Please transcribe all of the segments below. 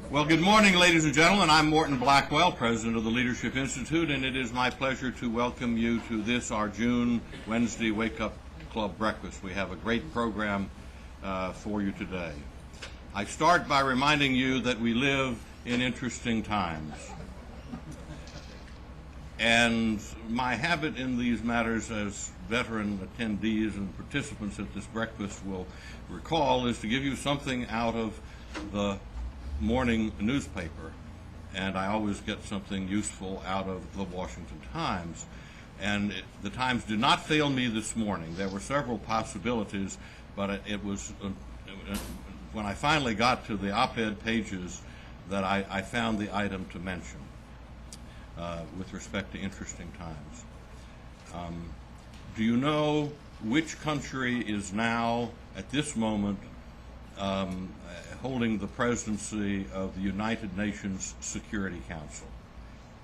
Well, good morning, ladies and gentlemen. I'm Morton Blackwell, president of the Leadership Institute, and it is my pleasure to welcome you to this, our June Wednesday Wake Up Club breakfast. We have a great program for you today. I start by reminding you that we live in interesting times. And my habit in these matters, as veteran attendees and participants at this breakfast will recall, is to give you something out of the morning newspaper, and I always get something useful out of the Washington Times. And the Times did not fail me this morning. There were several possibilities, but it was when I finally got to the op-ed pages that I found the item to mention with respect to interesting times. Do you know which country is now, at this moment, holding the presidency of the United Nations Security Council?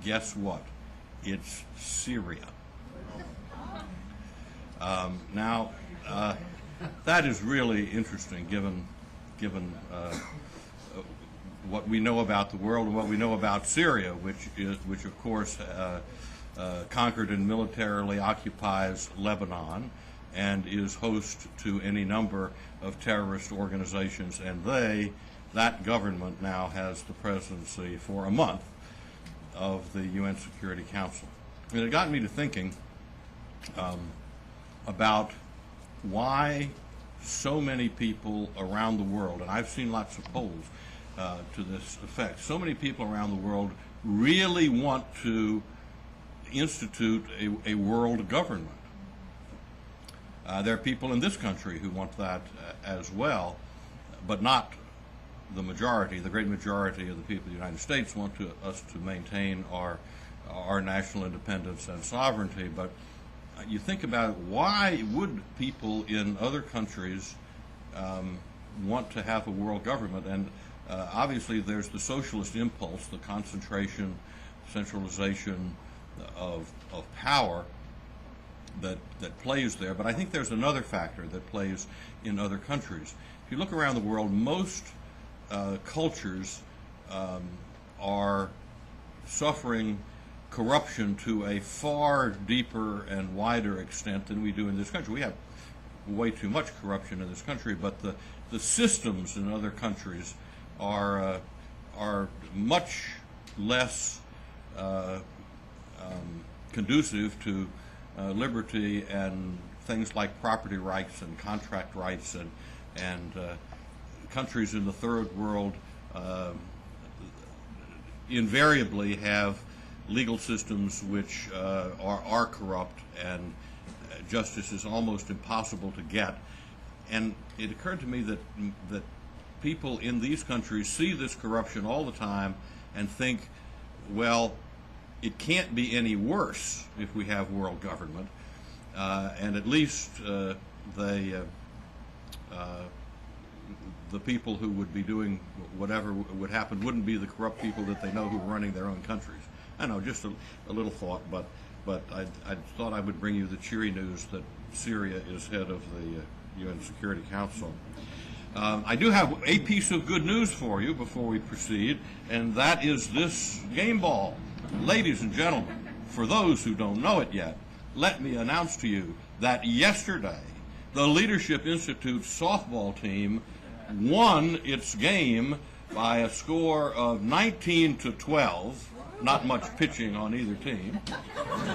Guess what? It's Syria. Now, that is really interesting, given what we know about the world and what we know about Syria, which of course conquered and militarily occupies Lebanon, and is host to any number of terrorist organizations, and that government now has the presidency for a month of the UN Security Council. And it got me to thinking about why so many people around the world, and I've seen lots of polls to this effect, so many people around the world really want to institute a world government. There are people in this country who want that as well, but not the majority. The great majority of the people of the United States want us to maintain our national independence and sovereignty. But you think about it, why would people in other countries want to have a world government? And obviously there's the socialist impulse, the concentration, centralization of power that plays there. But I think there's another factor that plays in other countries. If you look around the world, most cultures are suffering corruption to a far deeper and wider extent than we do in this country. We have way too much corruption in this country, but the systems in other countries are much less conducive to liberty and things like property rights and contract rights, and countries in the third world invariably have legal systems which are corrupt, and justice is almost impossible to get. And it occurred to me that people in these countries see this corruption all the time and think, well, it can't be any worse if we have world government, and at least the people who would be doing whatever would happen wouldn't be the corrupt people that they know who are running their own countries. I know, just a little thought, but I thought I would bring you the cheery news that Syria is head of the UN Security Council. I do have a piece of good news for you before we proceed, and that is this game ball. Ladies and gentlemen, for those who don't know it yet, let me announce to you that yesterday the Leadership Institute softball team won its game by a score of 19-12. Not much pitching on either team,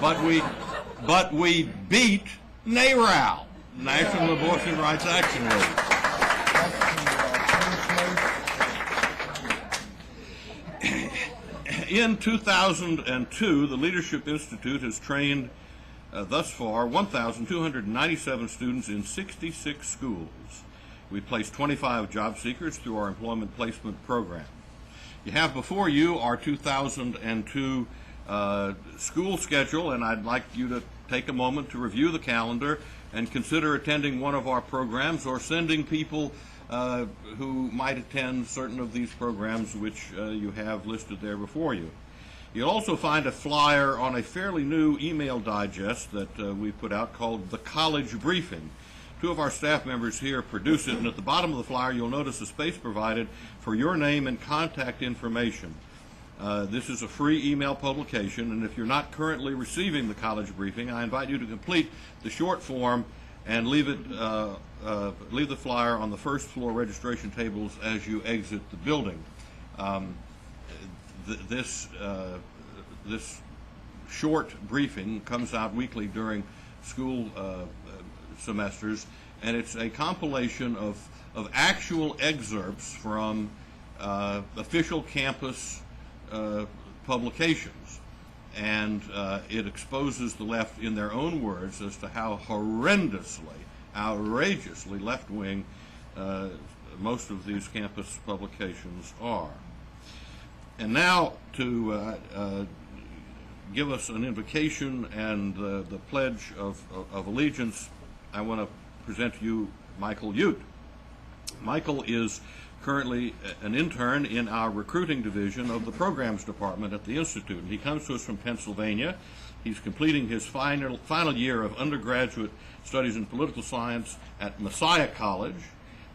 but we beat NARAL, National Abortion Rights Action League. In 2002, the Leadership Institute has trained thus far 1,297 students in 66 schools. We placed 25 job seekers through our employment placement program. You have before you our 2002 school schedule, and I'd like you to take a moment to review the calendar and consider attending one of our programs or sending people who might attend certain of these programs which you have listed there before you. You'll also find a flyer on a fairly new email digest that we put out called The College Briefing. two of our staff members here produce it, and at the bottom of the flyer you'll notice a space provided for your name and contact information. This is a free email publication, and if you're not currently receiving the college briefing, I invite you to complete the short form and leave the flyer on the first floor registration tables as you exit the building. This short briefing comes out weekly during school semesters, and it's a compilation of actual excerpts from official campus publications, and it exposes the left in their own words as to how horrendously, outrageously left-wing most of these campus publications are. And now to give us an invocation and the pledge of allegiance, I want to present to you Michael Ute. Michael is currently an intern in our recruiting division of the programs department at the Institute. And he comes to us from Pennsylvania. He's completing his final year of undergraduate studies in political science at Messiah College.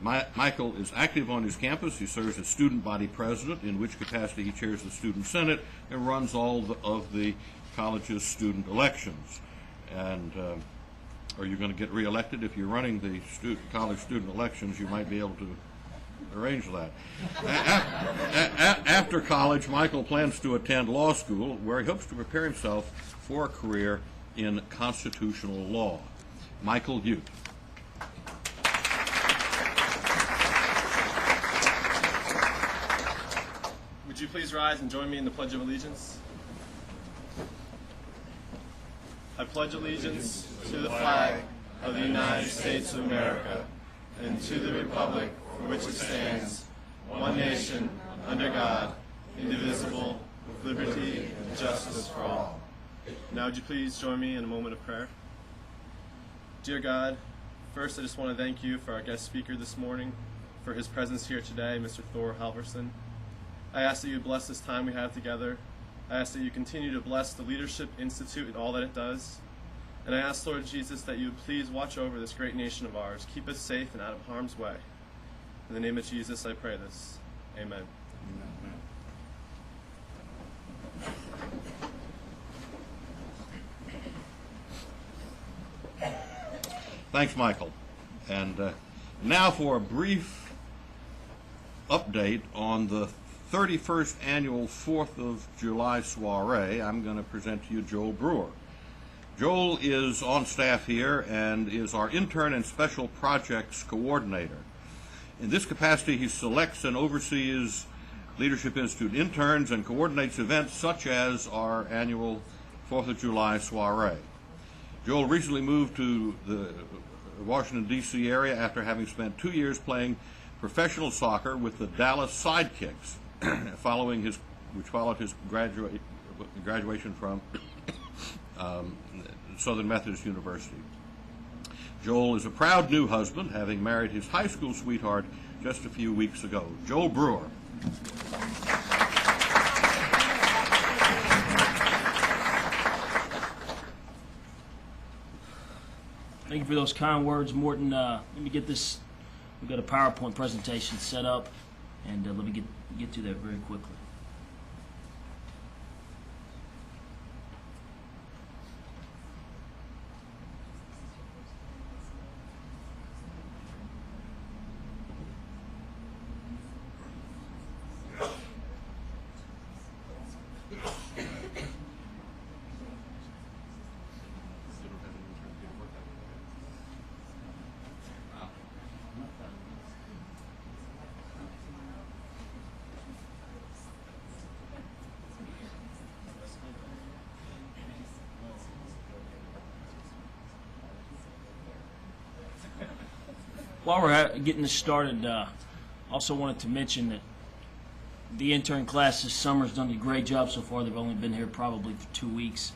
Michael is active on his campus. He serves as student body president, in which capacity he chairs the student senate and runs all of the college's student elections. And are you going to get reelected? If you're running the college student elections, you might be able to arrange that. After college, Michael plans to attend law school, where he hopes to prepare himself for a career in constitutional law. Michael Ute. Would you please rise and join me in the Pledge of Allegiance? I pledge allegiance to the flag of the United States of America and to the republic for which it stands, one nation, under God, indivisible, with liberty and justice for all. Now would you please join me in a moment of prayer? Dear God, first I just want to thank you for our guest speaker this morning, for his presence here today, Mr. Thor Halverssen. I ask that you bless this time we have together. I ask that you continue to bless the Leadership Institute and all that it does. And I ask, Lord Jesus, that you would please watch over this great nation of ours. Keep us safe and out of harm's way. In the name of Jesus, I pray this. Amen. Thanks, Michael. And now for a brief update on the 31st annual 4th of July soiree. I'm going to present to you Joel Brewer. Joel is on staff here and is our intern and special projects coordinator. In this capacity, he selects and oversees Leadership Institute interns and coordinates events such as our annual 4th of July soiree. Joel recently moved to the Washington, D.C. area after having spent 2 years playing professional soccer with the Dallas Sidekicks, which followed his graduation from Southern Methodist University. Joel is a proud new husband, having married his high school sweetheart just a few weeks ago. Joel Brewer. Thank you for those kind words, Morton. Let me get this. We've got a PowerPoint presentation set up, and let me get to that very quickly. While we're getting this started, also wanted to mention that the intern class this summer has done a great job so far. They've only been here probably for 2 weeks,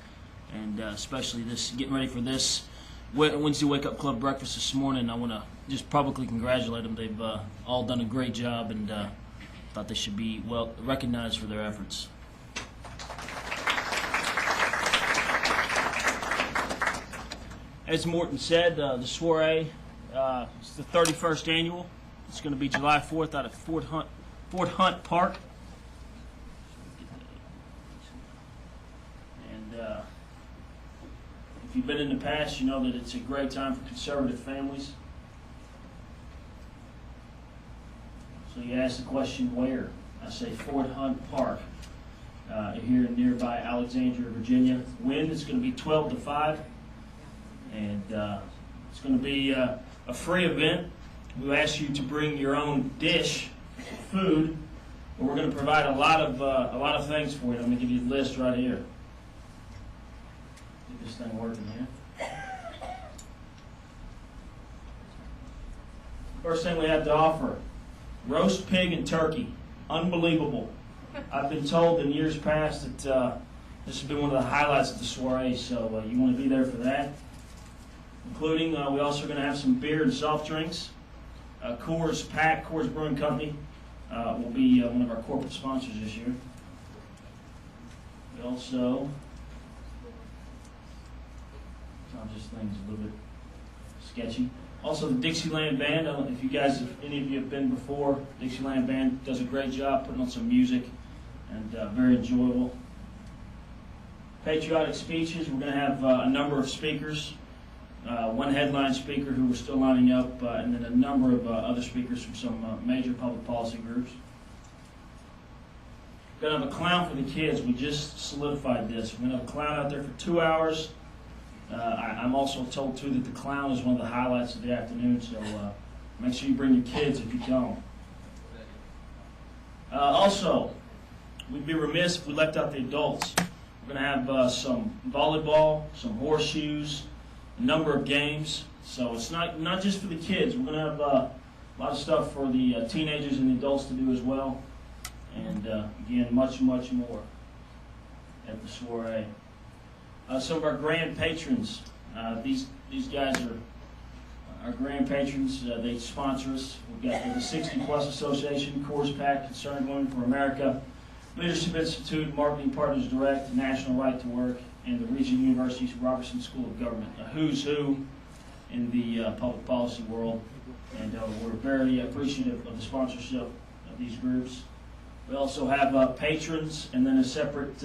and especially getting ready for this Wednesday Wake Up Club breakfast this morning. I want to just publicly congratulate them. They've all done a great job, and thought they should be well recognized for their efforts. As Morton said, the soiree It's the 31st annual. It's going to be July 4th out at Fort Hunt Park. And if you've been in the past, you know that it's a great time for conservative families. So you ask the question, where? I say Fort Hunt Park, here in nearby Alexandria, Virginia. When? It's going to be 12 to 5, and it's going to be a free event. We ask you to bring your own dish, food, but we're going to provide a lot of things for you. I'm going to give you the list right here. Get this thing working here. First thing we have to offer: roast pig and turkey. Unbelievable. I've been told in years past that this has been one of the highlights of the soiree, so you want to be there for that. Including, we also are going to have some beer and soft drinks. Coors Brewing Company will be one of our corporate sponsors this year. We also, just things a little bit sketchy. Also, the Dixieland Band. I don't know if you guys, if any of you have been before. Dixieland Band does a great job putting on some music, and very enjoyable. Patriotic speeches. We're going to have a number of speakers. One headline speaker who we're still lining up, and then a number of other speakers from some major public policy groups. We're going to have a clown for the kids. We just solidified this. We're going to have a clown out there for 2 hours. I'm also told, too, that the clown is one of the highlights of the afternoon, so make sure you bring your kids if you don't. Also, we'd be remiss if we left out the adults. We're going to have some volleyball, some horseshoes, a number of games. So it's not just for the kids. We're going to have a lot of stuff for the teenagers and the adults to do as well. And again, much, much more at the soiree. Some of our grand patrons. These guys are our grand patrons. They sponsor us. We've got the 60 Plus Association, Coors Pack, Concerned Women for America, Leadership Institute, Marketing Partners Direct, National Right to Work, and the Regional University's Robertson School of Government. A who's who in the public policy world, and we're very appreciative of the sponsorship of these groups. We also have patrons, and then a separate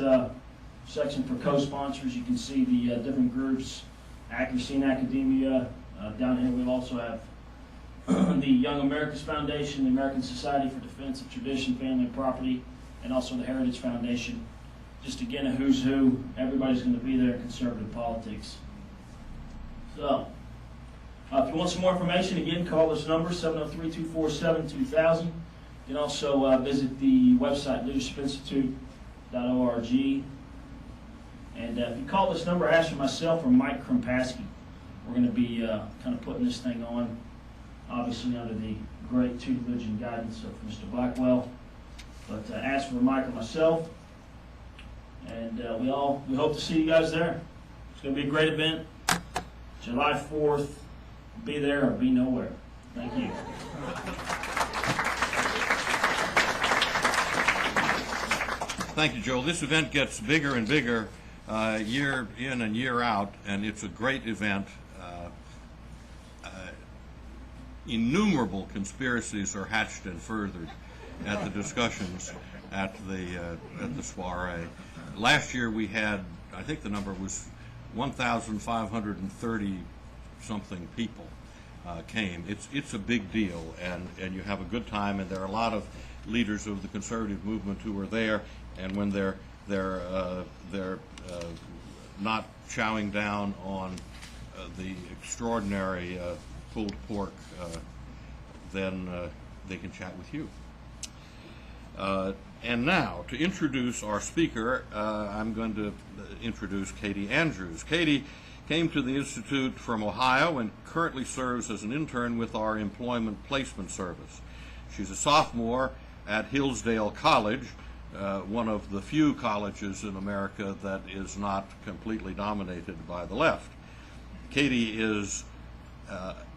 section for co-sponsors. You can see the different groups: Accuracy in Academia. Down here we also have the Young Americans Foundation, the American Society for Defense of Tradition, Family, and Property, and also the Heritage Foundation. Just again, a who's who. Everybody's going to be there in conservative politics. So, if you want some more information, again, call this number, 703-247-2000. You can also visit the website, leadershipinstitute.org. And if you call this number, ask for myself or Mike Krimpaski. We're going to be kind of putting this thing on, obviously under the great tutelage and guidance of Mr. Blackwell. But ask for Mike or myself. And we hope to see you guys there. It's going to be a great event. July 4th. Be there or be nowhere. Thank you. Thank you, Joel. This event gets bigger and bigger year in and year out, and it's a great event. Innumerable conspiracies are hatched and furthered at the discussions at the soiree. Last year we had, I think the number was 1,530 something people came. It's a big deal, and you have a good time, and there are a lot of leaders of the conservative movement who are there, and when they're not chowing down on the extraordinary pulled pork, then they can chat with you. And now, to introduce our speaker, I'm going to introduce Katie Andrews. Katie came to the Institute from Ohio and currently serves as an intern with our Employment Placement Service. She's a sophomore at Hillsdale College, one of the few colleges in America that is not completely dominated by the left. Katie is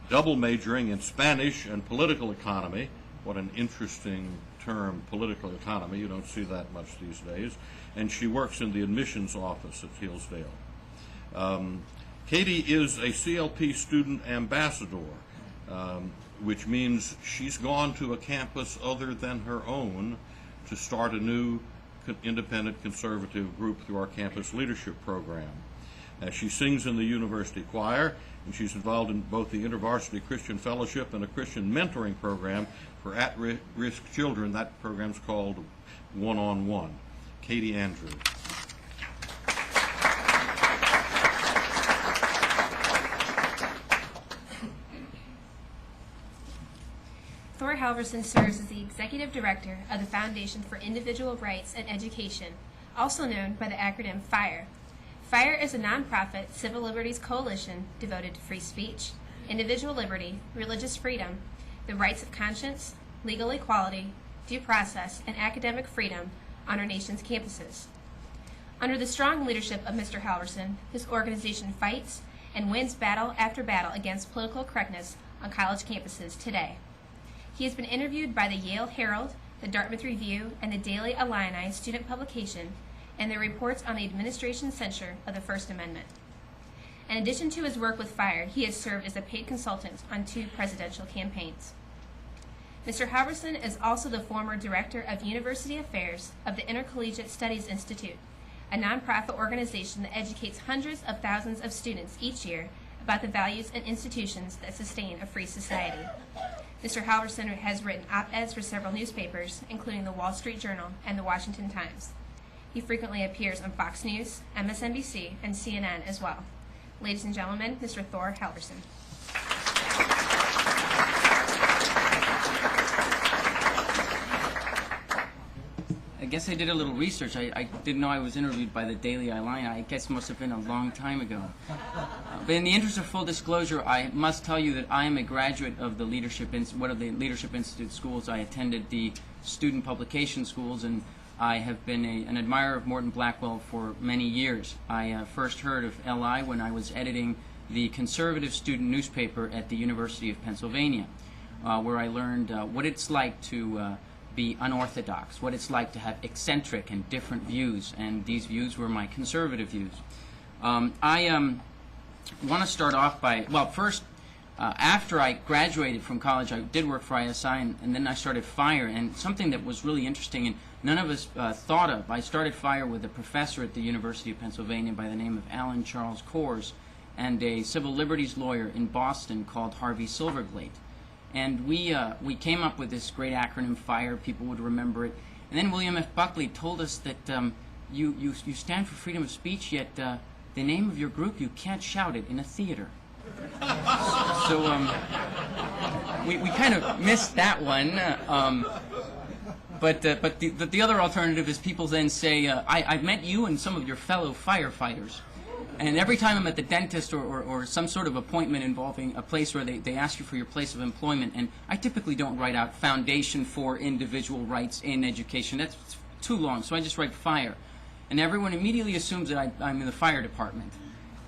double majoring in Spanish and political economy. What an interesting term, political economy. You don't see that much these days. And she works in the admissions office at Hillsdale. Katie is a CLP student ambassador, which means she's gone to a campus other than her own to start a new independent conservative group through our campus leadership program. She sings in the university choir, and she's involved in both the InterVarsity Christian Fellowship and a Christian mentoring program for at-risk children. That program's called One-on-One. Katie Andrews. Thor Halverssen serves as the Executive Director of the Foundation for Individual Rights and Education, also known by the acronym FIRE. FIRE is a nonprofit civil liberties coalition devoted to free speech, individual liberty, religious freedom, the rights of conscience, legal equality, due process, and academic freedom on our nation's campuses. Under the strong leadership of Mr. Halverssen, his organization fights and wins battle after battle against political correctness on college campuses today. He has been interviewed by the Yale Herald, the Dartmouth Review, and the Daily Illini student publication, and their reports on the administration's censure of the First Amendment. In addition to his work with FIRE, he has served as a paid consultant on 2 presidential campaigns. Mr. Halverssen is also the former Director of University Affairs of the Intercollegiate Studies Institute, a nonprofit organization that educates hundreds of thousands of students each year about the values and institutions that sustain a free society. Mr. Halverssen has written op-eds for several newspapers, including the Wall Street Journal and the Washington Times. He frequently appears on Fox News, MSNBC, and CNN as well. Ladies and gentlemen, Mr. Thor Halverssen. I guess I did a little research. I didn't know I was interviewed by the Daily Illini. I guess it must have been a long time ago. But in the interest of full disclosure, I must tell you that I am a graduate of the one of the Leadership Institute schools. I attended the student publication schools, and I have been an admirer of Morton Blackwell for many years. I first heard of LI when I was editing the conservative student newspaper at the University of Pennsylvania, where I learned what it's like to be unorthodox, what it's like to have eccentric and different views, and these views were my conservative views. I want to start off by, well, first, after I graduated from college, I did work for ISI, and then I started FIRE, and something that was really interesting and none of us thought of. I started FIRE with a professor at the University of Pennsylvania by the name of Alan Charles Kors and a civil liberties lawyer in Boston called Harvey Silverglate. And we came up with this great acronym, FIRE. People would remember it. And then William F. Buckley told us that you stand for freedom of speech, yet the name of your group, you can't shout it in a theater. So we kind of missed that one. But the other alternative is people then say, I've met you and some of your fellow firefighters. And every time I'm at the dentist or some sort of appointment involving a place where they ask you for your place of employment, and I typically don't write out Foundation for Individual Rights in Education. That's too long, so I just write FIRE. And everyone immediately assumes that I'm in the fire department.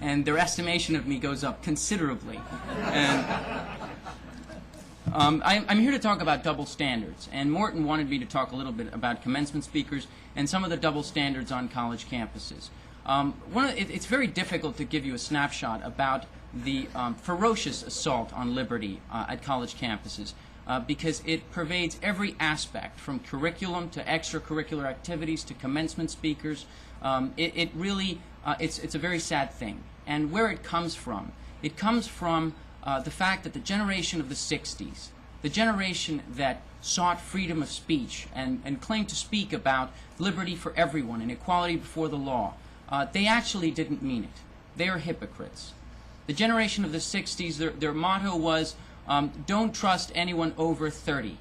And their estimation of me goes up considerably. And I'm here to talk about double standards. And Morton wanted me to talk a little bit about commencement speakers and some of the double standards on college campuses. It's very difficult to give you a snapshot about the ferocious assault on liberty at college campuses because it pervades every aspect, from curriculum to extracurricular activities to commencement speakers. It really, it's a very sad thing. And where it comes from the fact that the generation of the 60s, the generation that sought freedom of speech and claimed to speak about liberty for everyone and equality before the law, they actually didn't mean it. They are hypocrites. The generation of the 60s, their motto was, don't trust anyone over 30.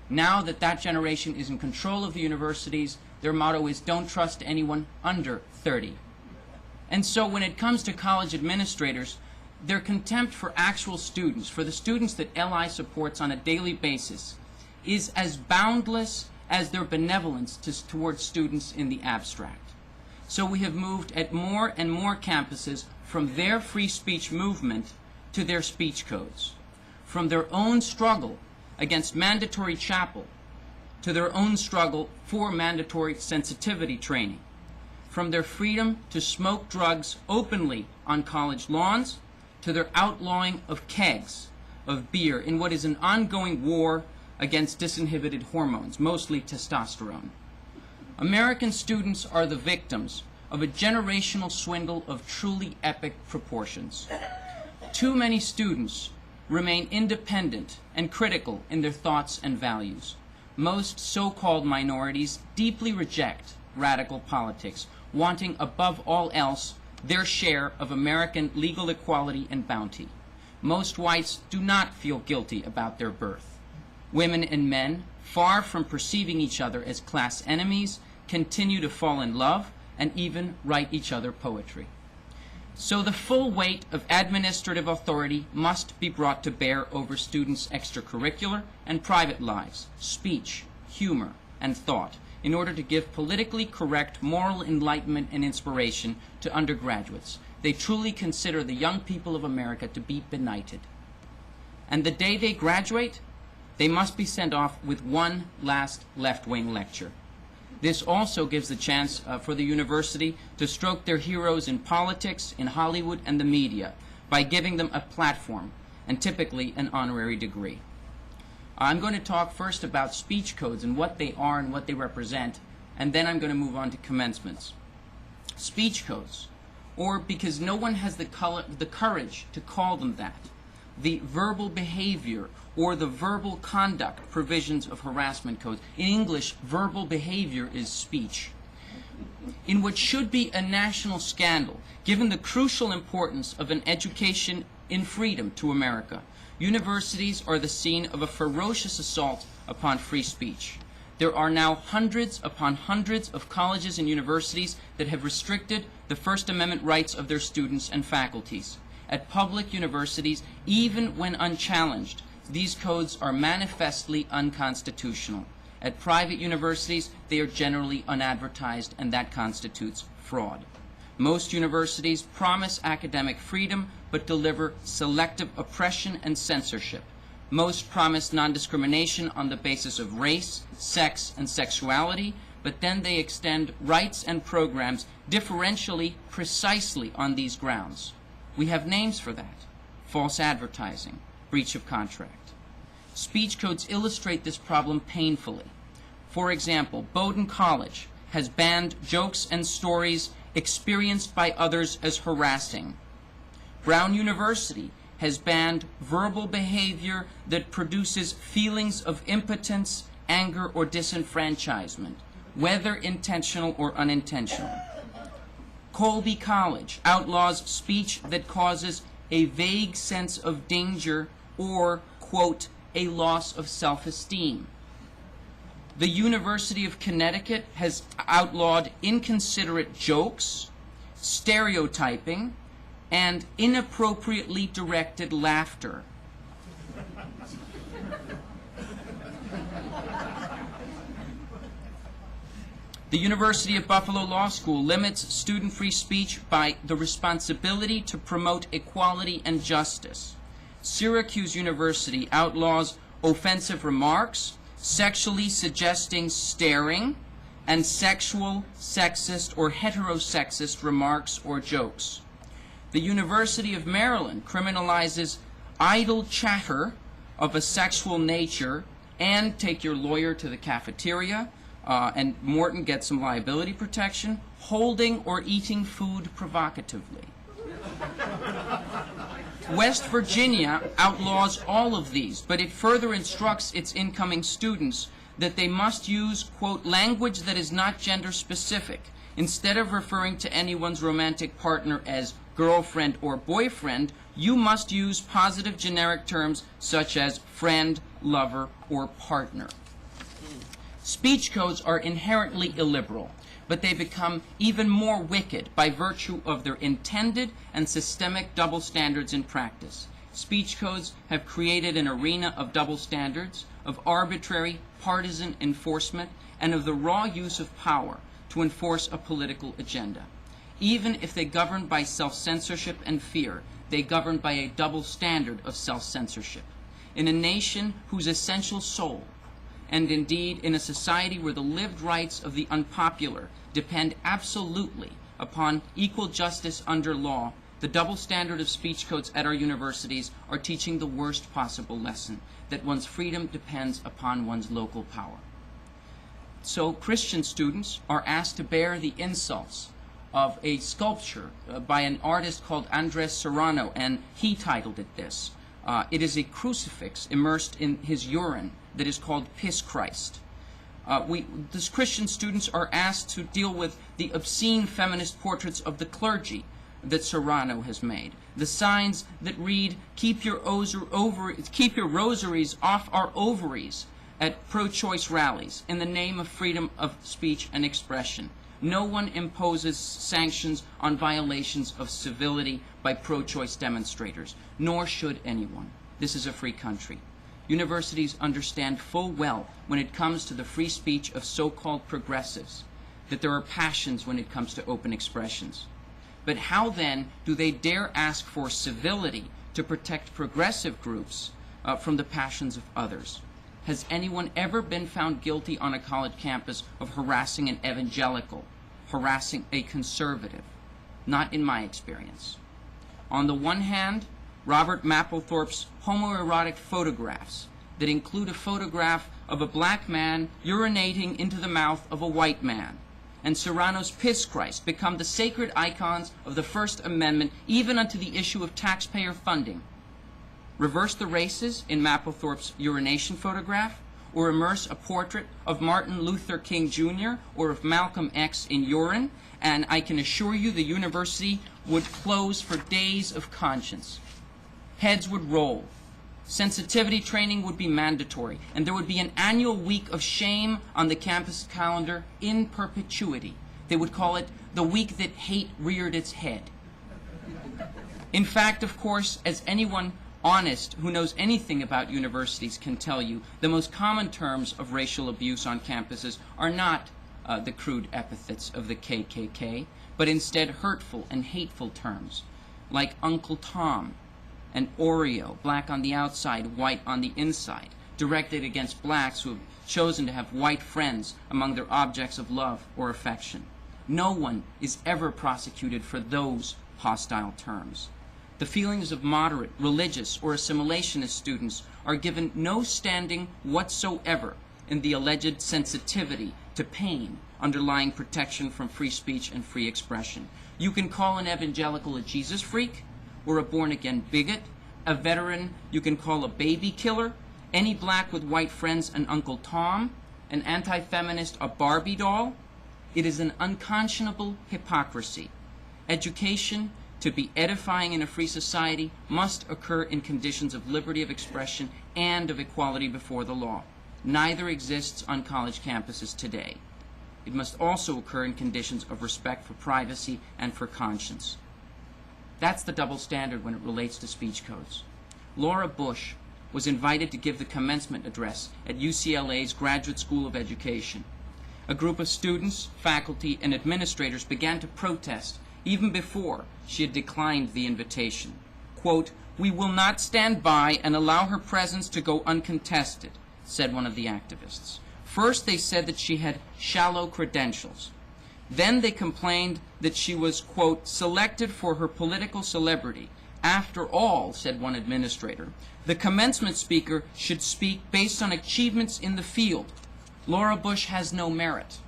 Now that generation is in control of the universities, their motto is, don't trust anyone under 30. And so when it comes to college administrators, their contempt for actual students, for the students that LI supports on a daily basis, is as boundless as their benevolence towards students in the abstract. So we have moved at more and more campuses from their free speech movement to their speech codes, from their own struggle against mandatory chapel to their own struggle for mandatory sensitivity training, from their freedom to smoke drugs openly on college lawns to their outlawing of kegs, of beer in what is an ongoing war against disinhibited hormones, mostly testosterone. American students are the victims of a generational swindle of truly epic proportions. Too many students remain independent and critical in their thoughts and values. Most so-called minorities deeply reject radical politics, wanting above all else their share of American legal equality and bounty. Most whites do not feel guilty about their birth. Women and men, far from perceiving each other as class enemies, continue to fall in love and even write each other poetry. So the full weight of administrative authority must be brought to bear over students' extracurricular and private lives, speech, humor, and thought, in order to give politically correct moral enlightenment and inspiration to undergraduates. They truly consider the young people of America to be benighted. And the day they graduate, they must be sent off with one last left-wing lecture. This also gives the chance for the university to stroke their heroes in politics, in Hollywood, and the media by giving them a platform and typically an honorary degree. I'm going to talk first about speech codes and what they are and what they represent, and then I'm going to move on to commencements. Speech codes, or because no one has the courage to call them that, the verbal behavior or the verbal conduct provisions of harassment codes. In English, verbal behavior is speech. In what should be a national scandal, given the crucial importance of an education in freedom to America, universities are the scene of a ferocious assault upon free speech. There are now hundreds upon hundreds of colleges and universities that have restricted the First Amendment rights of their students and faculties. At public universities, even when unchallenged, these codes are manifestly unconstitutional. At private universities, they are generally unadvertised, and that constitutes fraud. Most universities promise academic freedom, but deliver selective oppression and censorship. Most promise non-discrimination on the basis of race, sex, and sexuality, but then they extend rights and programs differentially precisely on these grounds. We have names for that: false advertising, breach of contract. Speech codes illustrate this problem painfully. For example, Bowdoin College has banned jokes and stories experienced by others as harassing. Brown University has banned verbal behavior that produces feelings of impotence, anger, or disenfranchisement, whether intentional or unintentional. Colby College outlaws speech that causes a vague sense of danger or, quote, a loss of self-esteem. The University of Connecticut has outlawed inconsiderate jokes, stereotyping, and inappropriately directed laughter. The University of Buffalo Law School limits student-free speech by the responsibility to promote equality and justice. Syracuse University outlaws offensive remarks, sexually suggesting staring, and sexual, sexist, or heterosexist remarks or jokes. The University of Maryland criminalizes idle chatter of a sexual nature and take your lawyer to the cafeteria, and Morton gets some liability protection, holding or eating food provocatively. West Virginia outlaws all of these, but it further instructs its incoming students that they must use, quote, language that is not gender specific. Instead of referring to anyone's romantic partner as girlfriend or boyfriend, you must use positive generic terms such as friend, lover, or partner. Speech codes are inherently illiberal, but they become even more wicked by virtue of their intended and systemic double standards in practice. Speech codes have created an arena of double standards, of arbitrary, partisan enforcement, and of the raw use of power to enforce a political agenda. Even if they govern by self-censorship and fear, they govern by a double standard of self-censorship. In a nation whose essential soul, and indeed in a society where the lived rights of the unpopular depend absolutely upon equal justice under law, The double standard of speech codes at our universities are teaching the worst possible lesson, that one's freedom depends upon one's local power. So Christian students are asked to bear the insults of a sculpture by an artist called Andres Serrano, and he titled it this. It is a crucifix immersed in his urine that is called Piss Christ. These Christian students are asked to deal with the obscene feminist portraits of the clergy that Serrano has made. The signs that read, keep your rosaries off our ovaries at pro-choice rallies in the name of freedom of speech and expression. No one imposes sanctions on violations of civility by pro-choice demonstrators, nor should anyone. This is a free country. Universities understand full well when it comes to the free speech of so-called progressives that there are passions when it comes to open expressions. But how then do they dare ask for civility to protect progressive groups from the passions of others? Has anyone ever been found guilty on a college campus of harassing an evangelical, harassing a conservative? Not in my experience. On the one hand, Robert Mapplethorpe's homoerotic photographs that include a photograph of a black man urinating into the mouth of a white man, and Serrano's Piss Christ become the sacred icons of the First Amendment, even unto the issue of taxpayer funding. Reverse the races in Mapplethorpe's urination photograph, or immerse a portrait of Martin Luther King Jr. or of Malcolm X in urine, and I can assure you the university would close for days of conscience. Heads would roll. Sensitivity training would be mandatory, and there would be an annual week of shame on the campus calendar in perpetuity. They would call it the week that hate reared its head. In fact, of course, as anyone honest who knows anything about universities can tell you, the most common terms of racial abuse on campuses are not the crude epithets of the KKK, but instead hurtful and hateful terms, like Uncle Tom and Oreo, black on the outside, white on the inside, directed against blacks who have chosen to have white friends among their objects of love or affection. No one is ever prosecuted for those hostile terms. The feelings of moderate, religious, or assimilationist students are given no standing whatsoever in the alleged sensitivity to pain underlying protection from free speech and free expression. You can call an evangelical a Jesus freak, or a born-again bigot, a veteran you can call a baby killer, any black with white friends an Uncle Tom, an anti-feminist a Barbie doll. It is an unconscionable hypocrisy. Education, to be edifying in a free society, must occur in conditions of liberty of expression and of equality before the law. Neither exists on college campuses today. It must also occur in conditions of respect for privacy and for conscience. That's the double standard when it relates to speech codes. Laura Bush was invited to give the commencement address at UCLA's Graduate School of Education. A group of students, faculty, and administrators began to protest even before she had declined the invitation. Quote, "We will not stand by and allow her presence to go uncontested," said one of the activists. First, they said that she had shallow credentials. Then they complained that she was, quote, "selected for her political celebrity. After all," said one administrator, "the commencement speaker should speak based on achievements in the field. Laura Bush has no merit."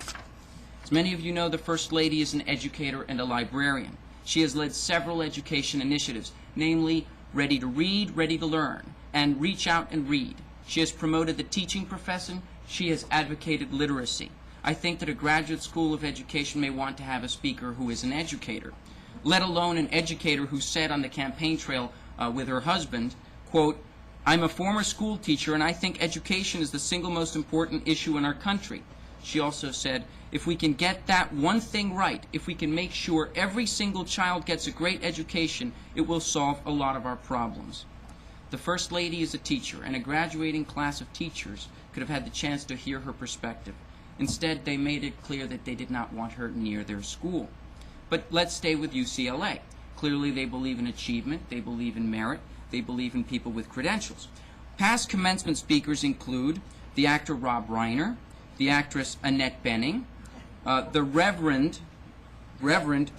As many of you know, the First Lady is an educator and a librarian. She has led several education initiatives, namely Ready to Read, Ready to Learn, and Reach Out and Read. She has promoted the teaching profession. She has advocated literacy. I think that a graduate school of education may want to have a speaker who is an educator, let alone an educator who said on the campaign trail with her husband, quote, "I'm a former school teacher and I think education is the single most important issue in our country." She also said, "If we can get that one thing right, if we can make sure every single child gets a great education, it will solve a lot of our problems." The First Lady is a teacher, and a graduating class of teachers could have had the chance to hear her perspective. Instead, they made it clear that they did not want her near their school. But let's stay with UCLA. Clearly, they believe in achievement, they believe in merit, they believe in people with credentials. Past commencement speakers include the actor Rob Reiner, the actress Annette Bening, the Reverend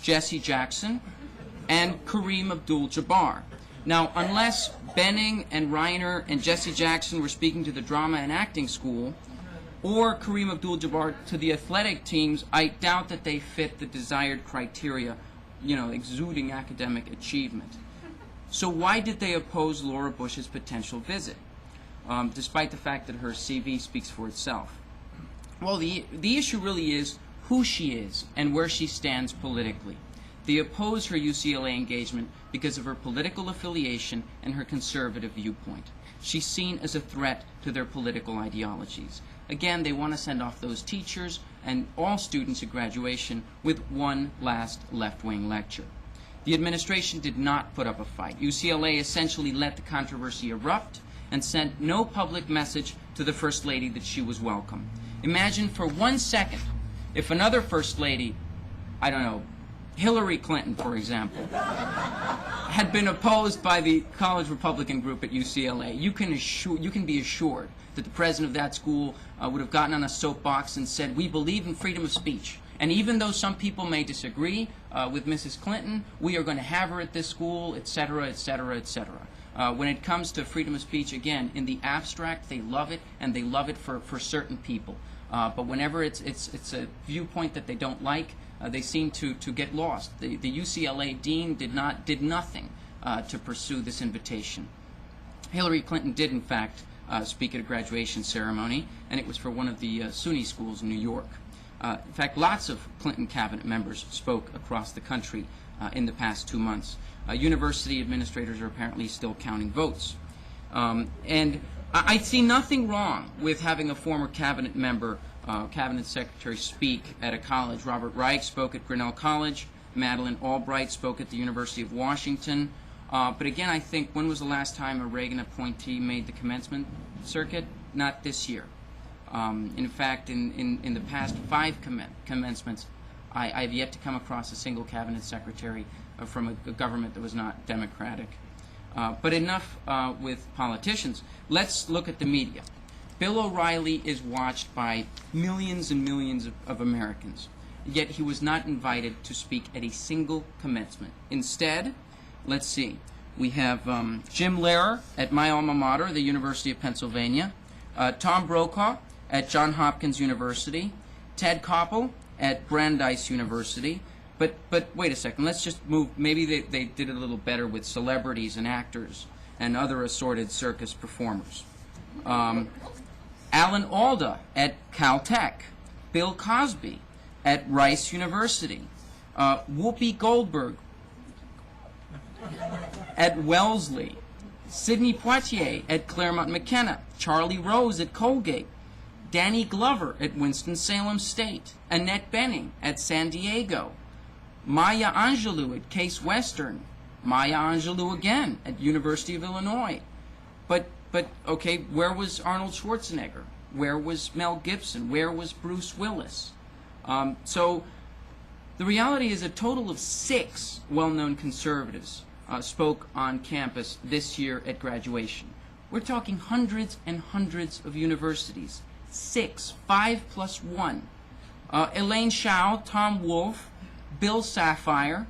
Jesse Jackson, and Kareem Abdul-Jabbar. Now, unless Benning and Reiner and Jesse Jackson were speaking to the drama and acting school, or Kareem Abdul-Jabbar to the athletic teams, I doubt that they fit the desired criteria, exuding academic achievement. So why did they oppose Laura Bush's potential visit, despite the fact that her CV speaks for itself? Well, the issue really is who she is and where she stands politically. They oppose her UCLA engagement because of her political affiliation and her conservative viewpoint. She's seen as a threat to their political ideologies. Again, they want to send off those teachers and all students at graduation with one last left-wing lecture. The administration did not put up a fight. UCLA essentially let the controversy erupt and sent no public message to the First Lady that she was welcome. Imagine for 1 second if another First Lady, I don't know, Hillary Clinton, for example, had been opposed by the college Republican group at UCLA. You can be assured that the president of that school would have gotten on a soapbox and said, "We believe in freedom of speech. And even though some people may disagree with Mrs. Clinton, we are going to have her at this school, etc., etc., etc." When it comes to freedom of speech, again, in the abstract, they love it, and they love it for certain people. But whenever it's a viewpoint that they don't like, they seem to get lost. The UCLA dean did nothing to pursue this invitation. Hillary Clinton did, in fact, speak at a graduation ceremony, and it was for one of the SUNY schools in New York. In fact, lots of Clinton cabinet members spoke across the country in the past 2 months. University administrators are apparently still counting votes. And I see nothing wrong with having a former cabinet member, cabinet secretary, speak at a college. Robert Reich spoke at Grinnell College. Madeleine Albright spoke at the University of Washington. But again, I think, when was the last time a Reagan appointee made the commencement circuit? Not this year. In fact, in the past 5 commencements, I've yet to come across a single cabinet secretary from a government that was not Democratic. But enough with politicians. Let's look at the media. Bill O'Reilly is watched by millions and millions of Americans, yet he was not invited to speak at a single commencement. Instead, let's see, we have Jim Lehrer at my alma mater, the University of Pennsylvania, Tom Brokaw at Johns Hopkins University, Ted Koppel at Brandeis University. But wait a second, let's just move. Maybe they did it a little better with celebrities and actors and other assorted circus performers. Alan Alda at Caltech, Bill Cosby at Rice University, Whoopi Goldberg at Wellesley, Sidney Poitier at Claremont McKenna, Charlie Rose at Colgate, Danny Glover at Winston-Salem State, Annette Bening at San Diego, Maya Angelou at Case Western, Maya Angelou again at University of Illinois. But okay, where was Arnold Schwarzenegger? Where was Mel Gibson? Where was Bruce Willis? So the reality is a total of 6 well-known conservatives spoke on campus this year at graduation. We're talking hundreds and hundreds of universities. 6, 5 plus 1. Elaine Chao, Tom Wolfe, Bill Sapphire.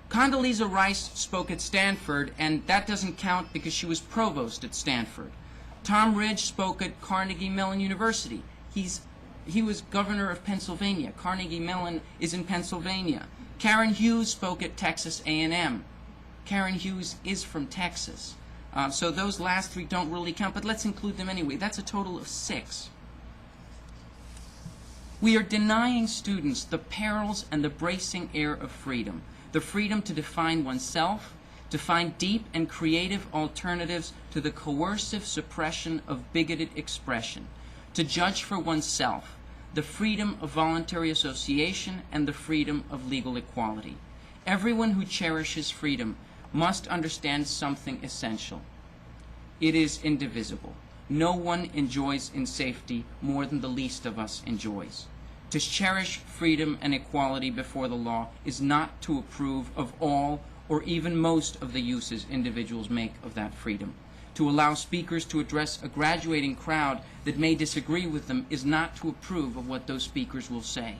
Condoleezza Rice spoke at Stanford, and that doesn't count because she was provost at Stanford. Tom Ridge spoke at Carnegie Mellon University. He was governor of Pennsylvania. Carnegie Mellon is in Pennsylvania. Karen Hughes spoke at Texas A&M. Karen Hughes is from Texas. So those last 3 don't really count, but let's include them anyway. That's a total of 6. We are denying students the perils and the bracing air of freedom, the freedom to define oneself, to find deep and creative alternatives to the coercive suppression of bigoted expression, to judge for oneself, the freedom of voluntary association, and the freedom of legal equality. Everyone who cherishes freedom must understand something essential. It is indivisible. No one enjoys in safety more than the least of us enjoys. To cherish freedom and equality before the law is not to approve of all or even most of the uses individuals make of that freedom. To allow speakers to address a graduating crowd that may disagree with them is not to approve of what those speakers will say.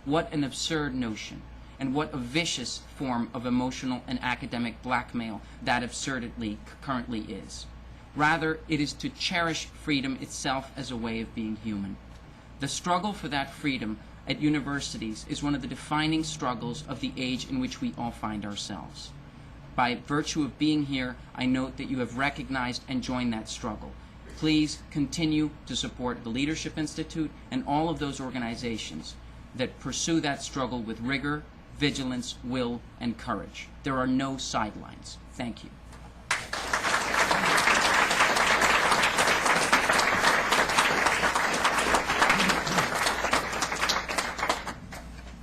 What an absurd notion. and what a vicious form of emotional and academic blackmail that absurdity currently is. Rather, it is to cherish freedom itself as a way of being human. The struggle for that freedom at universities is one of the defining struggles of the age in which we all find ourselves. By virtue of being here, I note that you have recognized and joined that struggle. Please continue to support the Leadership Institute and all of those organizations that pursue that struggle with rigor, vigilance, will, and courage. There are no sidelines. Thank you.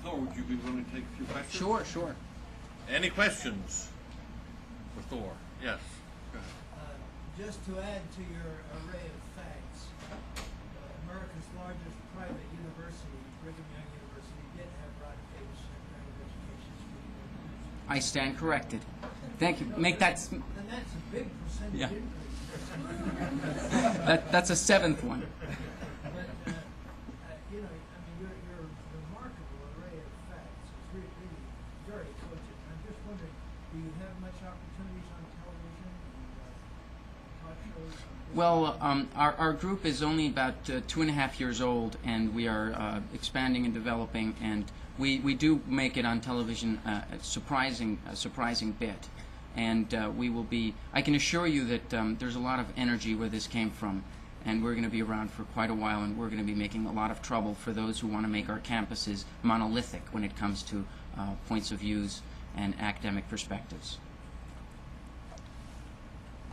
Thor, would you be willing to take a few questions? Sure, sure. Any questions for Thor? Yes. Just to add to your array of facts, America's largest private university, Brigham Young University, did have ratification of education. I stand corrected. Thank you. Make that. And that's a big percentage Yeah. increase. That's a seventh one. But, you know, I mean, your remarkable array of facts is really very cogent. I'm just wondering, do you have much opportunities on television and talk shows? Well, our group is only about 2.5 years old, and we are expanding and developing, and we do make it on television a surprising bit. And we will be, I can assure you that there's a lot of energy where this came from, and we're going to be around for quite a while, and we're going to be making a lot of trouble for those who want to make our campuses monolithic when it comes to points of views and academic perspectives.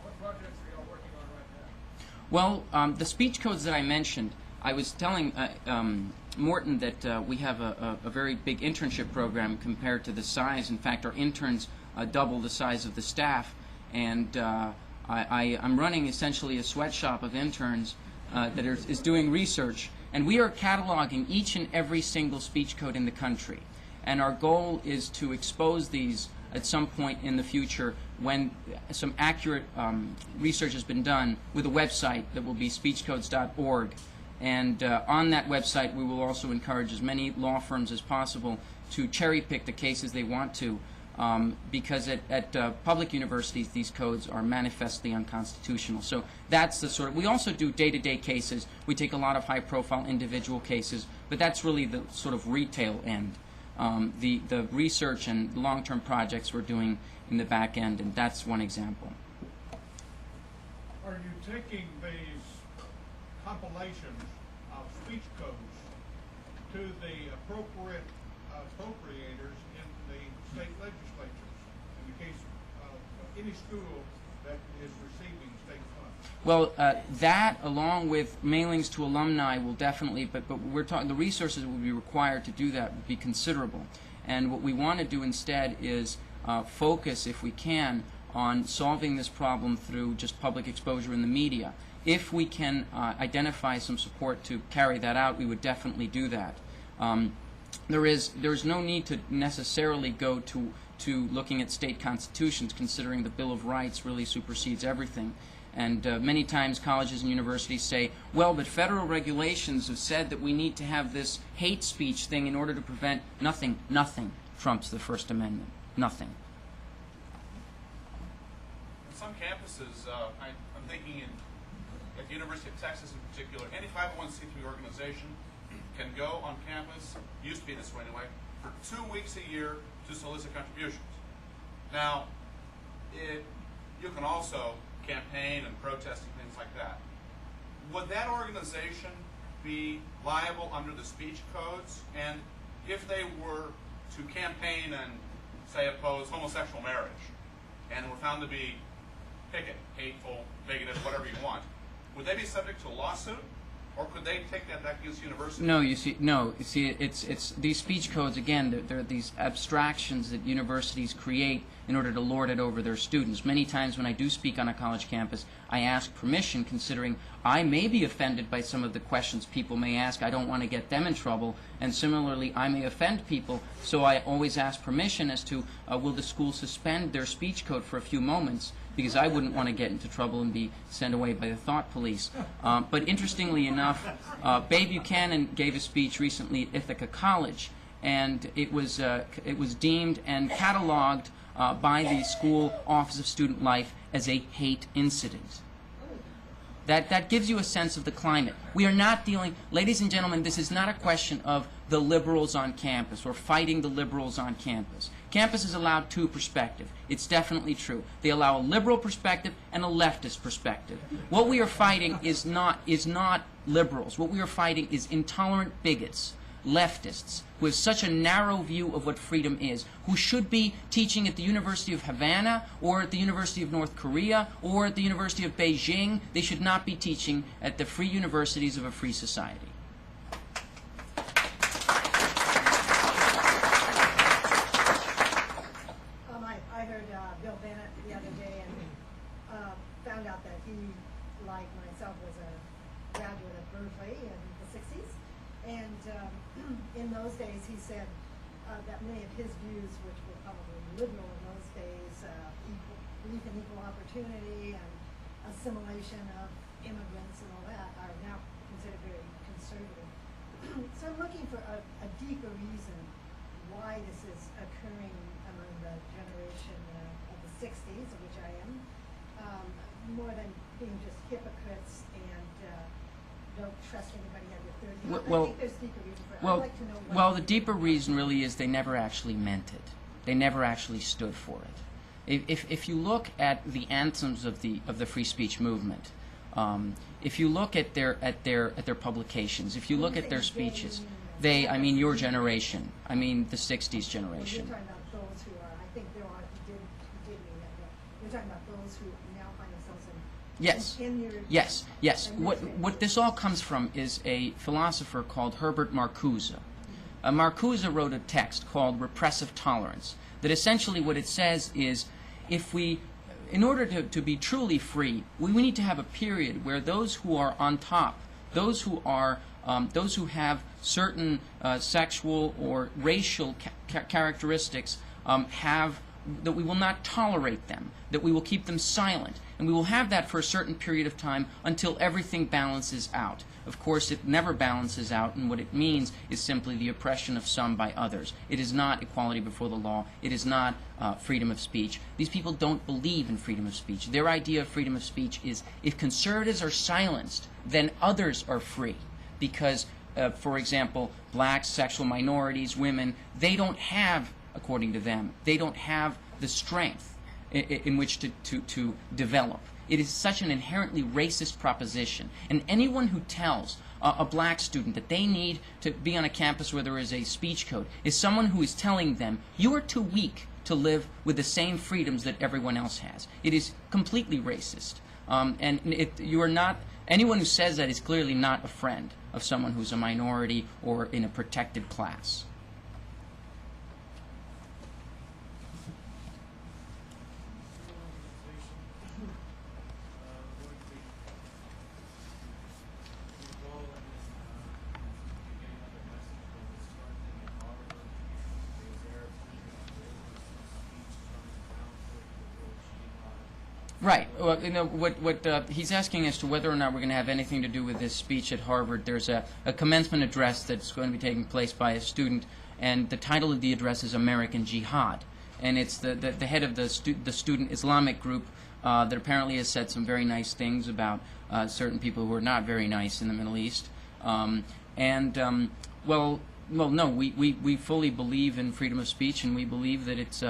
What projects are you all working on right now? Well, the speech codes that I mentioned, I was telling Morton that we have a very big internship program compared to the size. In fact, our interns double the size of the staff, and I'm running essentially a sweatshop of interns that is doing research, and we are cataloging each and every single speech code in the country. And our goal is to expose these at some point in the future when some accurate research has been done with a website that will be speechcodes.org. And on that website, we will also encourage as many law firms as possible to cherry-pick the cases they want to, because at public universities, these codes are manifestly unconstitutional. So that's the sort of, we also do day-to-day cases. We take a lot of high-profile individual cases, but that's really the sort of retail end. The research and long-term projects we're doing in the back end, and that's one example. Are you taking these compilations of speech codes to the appropriate appropriators in the state legislatures in the case of any school that is receiving state funds? Well, that along with mailings to alumni will definitely, but we're talking, the resources that will be required to do that will be considerable. And what we want to do instead is focus, if we can, on solving this problem through just public exposure in the media. If we can identify some support to carry that out, we would definitely do that. There's no need to necessarily go to looking at state constitutions, considering the Bill of Rights really supersedes everything. And many times colleges and universities say, well, but federal regulations have said that we need to have this hate speech thing in order to prevent nothing. Nothing trumps the First Amendment. Nothing. In some campuses, I'm thinking at the University of Texas in particular, any 501c3 organization can go on campus, used to be this way anyway, for 2 weeks a year to solicit contributions. Now, you can also campaign and protest and things like that. Would that organization be liable under the speech codes? And if they were to campaign and, say, oppose homosexual marriage and were found to be picket, hateful, bigoted, whatever you want, would they be subject to a lawsuit? Or could they take that back against the university? No, you see, it's these speech codes, again, they're these abstractions that universities create in order to lord it over their students. Many times when I do speak on a college campus, I ask permission, considering I may be offended by some of the questions people may ask. I don't want to get them in trouble, and similarly, I may offend people, so I always ask permission as to, will the school suspend their speech code for a few moments, because I wouldn't want to get into trouble and be sent away by the thought police. But interestingly enough, Babe Buchanan gave a speech recently at Ithaca College, and it was deemed and cataloged by the School Office of Student Life as a hate incident. That gives you a sense of the climate. We are not dealing, ladies and gentlemen, this is not a question of the liberals on campus or fighting the liberals on campus. Campus is allowed two perspectives. It's definitely true. They allow a liberal perspective and a leftist perspective. What we are fighting is not liberals. What we are fighting is intolerant bigots, leftists, who have such a narrow view of what freedom is, who should be teaching at the University of Havana or at the University of North Korea or at the University of Beijing. They should not be teaching at the free universities of a free society. I heard Bill Bennett the other day and found out that he, like myself, was a graduate of Berkeley in the 60s. And in those days, he said that many of his views, which were probably liberal in those days, belief in equal opportunity and assimilation of immigrants and all that, are now considered very conservative. So I'm looking for a deeper reason why this is occurring among the generation of the 60s, of which I am, more than being just hypocrites and don't trust anybody under 30. I think there's deeper reason for it. I'd like to know what well, the deeper reason really is they never actually meant it. They never actually stood for it. If you look at the anthems of the free speech movement, if you look at their publications, if you look at their speeches, I mean your generation, I mean the 60s generation. You're talking about those who are, I think there are, you did mean that, but you're talking about those who now find themselves in your... Yes. What this all comes from is a philosopher called Herbert Marcuse. Marcuse wrote a text called Repressive Tolerance, that essentially what it says is, in order to be truly free, we need to have a period where those who are on top, those who have certain sexual or racial characteristics, that we will not tolerate them, that we will keep them silent, and we will have that for a certain period of time until everything balances out. Of course, it never balances out, and what it means is simply the oppression of some by others. It is not equality before the law. It is not freedom of speech. These people don't believe in freedom of speech. Their idea of freedom of speech is if conservatives are silenced, then others are free. Because, for example, blacks, sexual minorities, women, they don't have, according to them, they don't have the strength in which to develop. It is such an inherently racist proposition. And anyone who tells a black student that they need to be on a campus where there is a speech code is someone who is telling them, you are too weak to live with the same freedoms that everyone else has. It is completely racist. You are not, anyone who says that is clearly not a friend of someone who's a minority or in a protected class. Right. Well, you know, what he's asking as to whether or not we're going to have anything to do with this speech at Harvard. There's a commencement address that's going to be taking place by a student, and the title of the address is American Jihad. And it's the head of the student Islamic group that apparently has said some very nice things about certain people who are not very nice in the Middle East. Well, no, we fully believe in freedom of speech, and we believe that it's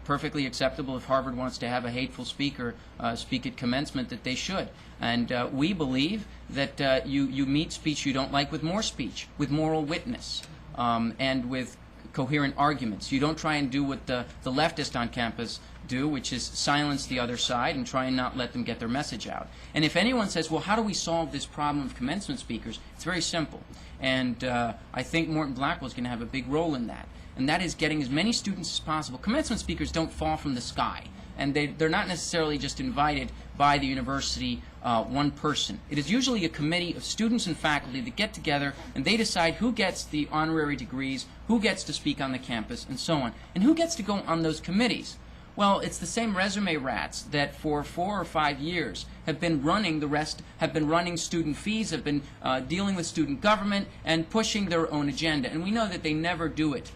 perfectly acceptable if Harvard wants to have a hateful speaker speak at commencement, that they should. And we believe that you meet speech you don't like with more speech, with moral witness, and with coherent arguments. You don't try and do what the leftists on campus do, which is silence the other side and try and not let them get their message out. And if anyone says, well, how do we solve this problem of commencement speakers, it's very simple. And I think Morton Blackwell is going to have a big role in that. And that is getting as many students as possible. Commencement speakers don't fall from the sky. And they're not necessarily just invited by the university, one person. It is usually a committee of students and faculty that get together and they decide who gets the honorary degrees, who gets to speak on the campus, and so on. And who gets to go on those committees? Well, it's the same resume rats that for 4 or 5 years have been running the rest, have been running student fees, have been dealing with student government and pushing their own agenda. And we know that they never do it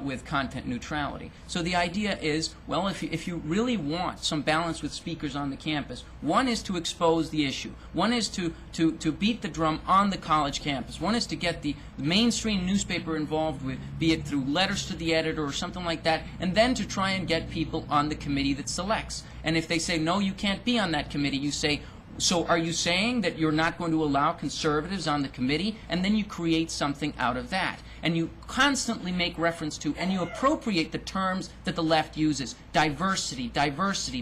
with content neutrality. So the idea is, well, if you really want some balance with speakers on the campus, one is to expose the issue. One is to beat the drum on the college campus. One is to get the mainstream newspaper involved with, be it through letters to the editor or something like that, and then to try and get people on the committee that selects. And if they say, no, you can't be on that committee, you say, so are you saying that you're not going to allow conservatives on the committee? And then you create something out of that. And you constantly make reference to, and you appropriate the terms that the left uses. Diversity,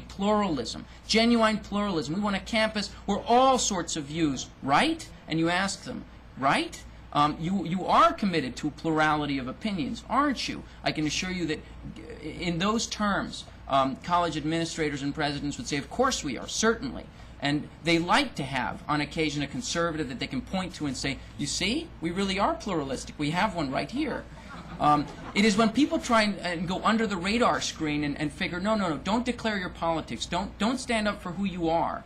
pluralism, genuine pluralism. We want a campus where all sorts of views, right? And you ask them, right? You are committed to a plurality of opinions, aren't you? I can assure you that in those terms, college administrators and presidents would say, of course we are, certainly. And they like to have, on occasion, a conservative that they can point to and say, you see, we really are pluralistic. We have one right here. It is when people try and go under the radar screen and figure, no, don't declare your politics. Don't stand up for who you are.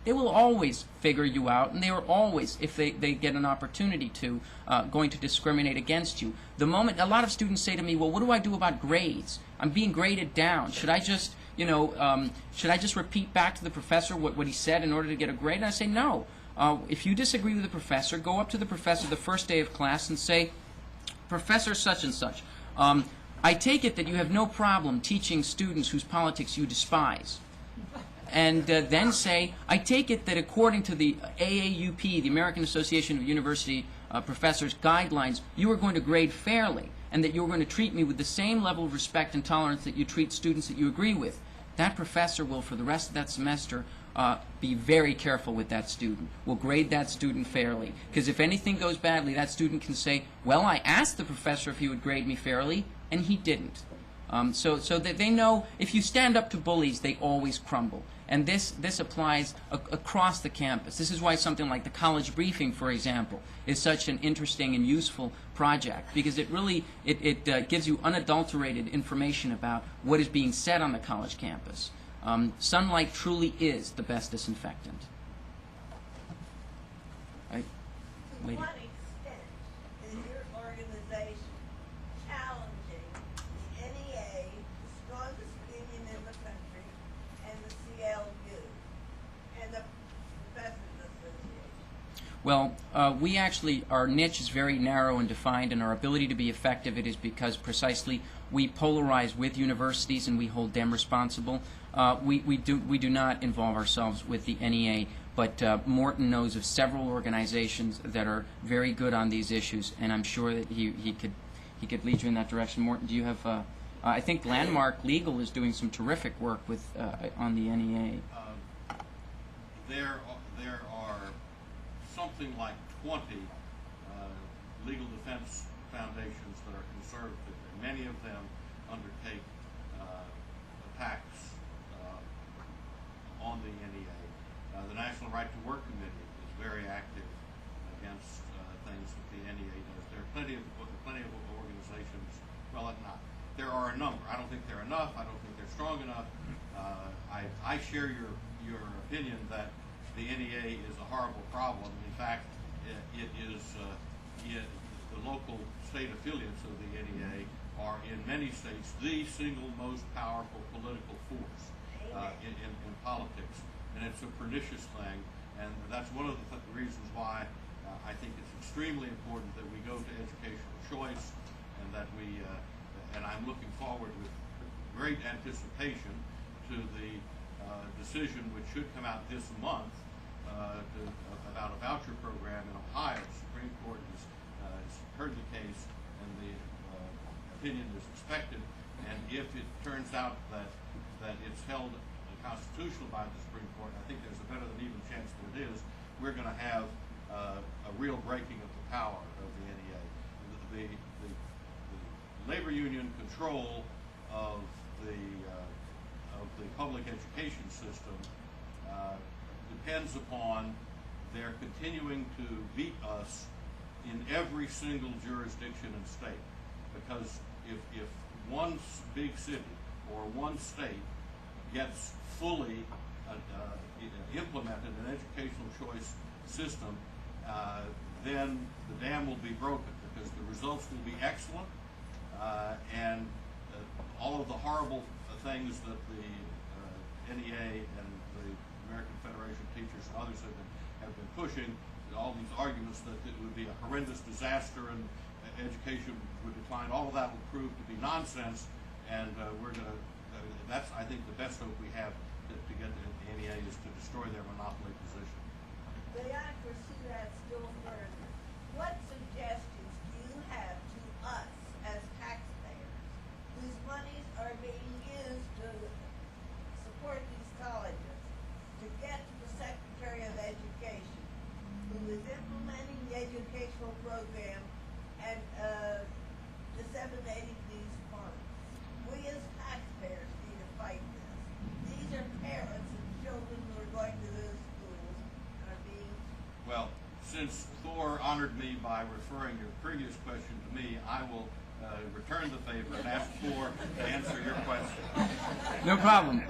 They will always figure you out, and they are always, if they get an opportunity to, going to discriminate against you. The moment, a lot of students say to me, well, what do I do about grades? I'm being graded down. Should I just, should I just repeat back to the professor what he said in order to get a grade? And I say, no. If you disagree with the professor, go up to the professor the first day of class and say, Professor such and such, I take it that you have no problem teaching students whose politics you despise. And then say, I take it that according to the AAUP, the American Association of University Professors guidelines, you are going to grade fairly, and that you're going to treat me with the same level of respect and tolerance that you treat students that you agree with. That professor will, for the rest of that semester, be very careful with that student, will grade that student fairly. Because if anything goes badly, that student can say, well, I asked the professor if he would grade me fairly, and he didn't. So that they know if you stand up to bullies, they always crumble. And this applies across the campus. This is why something like the college briefing, for example, is such an interesting and useful project, because it really gives you unadulterated information about what is being said on the college campus. Sunlight truly is the best disinfectant. Right? To Lady. what extent is your organization challenging the NEA, the strongest union in the country, and the CLU, and the Professors Association? Well, we actually, our niche is very narrow and defined, and our ability to be effective it is because precisely we polarize with universities and we hold them responsible. We do not involve ourselves with the NEA, but Morton knows of several organizations that are very good on these issues, and I'm sure that he could lead you in that direction. Morton, do you have? I think Landmark Legal is doing some terrific work with on the NEA. There are something like 20 legal defense foundations that are conservative, and many of them undertake attacks on the NEA. The National Right to Work Committee is very active against things that the NEA does. There are plenty of organizations. Well, not. There are a number. I don't think they're enough. I don't think they're strong enough. I share your opinion that the NEA is a horrible problem. In fact, it is the local state affiliates of the NEA are in many states the single most powerful political force in politics, and it's a pernicious thing. And that's one of the reasons why I think it's extremely important that we go to educational choice, and that we and I'm looking forward with great anticipation to the decision which should come out this month about a voucher program in Ohio. The Supreme Court has heard the case, and the opinion is expected. And if it turns out that it's held constitutional by the Supreme Court, I think there's a better than even chance that it is. We're going to have a real breaking of the power of the NEA. The labor union control of the public education system depends upon their continuing to beat us in every single jurisdiction and state. Because if one big city or one state gets fully implemented an educational choice system, then the dam will be broken, because the results will be excellent, and all of the horrible things that the NEA and the American Federation of Teachers and others have been pushing, all these arguments that it would be a horrendous disaster and education would decline, all of that will prove to be nonsense, and we're going to, that's, I think, the best hope we have to get the NEA is to destroy their monopoly position. May I pursue that still further? What suggestions do you have to us as taxpayers whose monies are being used to support these colleges to get to the Secretary of Education, who is implementing the educational program and disseminating these funds? We as taxpayers need to fight this. These are parents and children who are going to those schools and are being... Well, since Thor honored me by referring your previous question to me, I will return the favor and ask Thor to answer your question. No problem.